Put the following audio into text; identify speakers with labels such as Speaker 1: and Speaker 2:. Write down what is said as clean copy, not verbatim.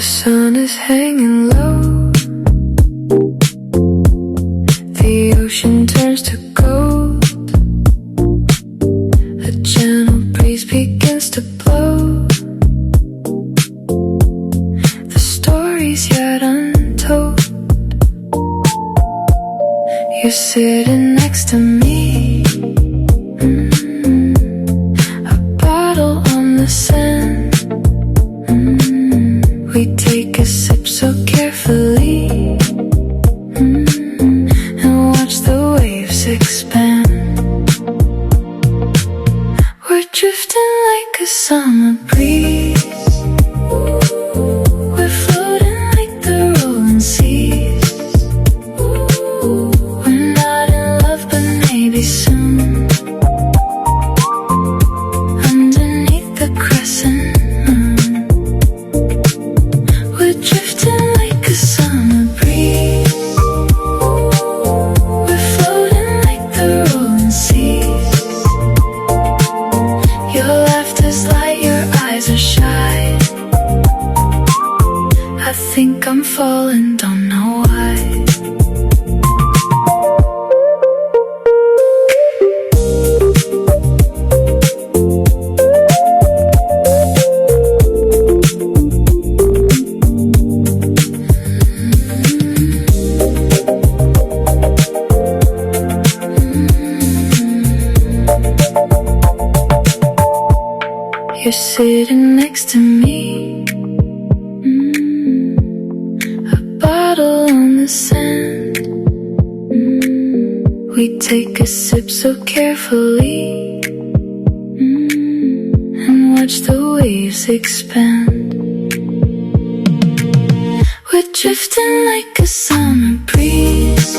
Speaker 1: The sun is hanging low, the ocean turns to gold, a gentle breeze begins to blow, the story's yet untold. You're sitting next to me, a bottle on the sand. We take a sip so carefully, and watch the waves expand. We're drifting like a summer breeze, we're floating like the rolling seas. We're not in love, but maybe soon, underneath the crescent. Drifting like a summer breeze, we're floating like the rolling seas. Your laughter's light, your eyes are shy. I think I'm falling, don't know why. You're sitting next to me, a bottle on the sand. We take a sip so carefully, and watch the waves expand. We're drifting like a summer breeze,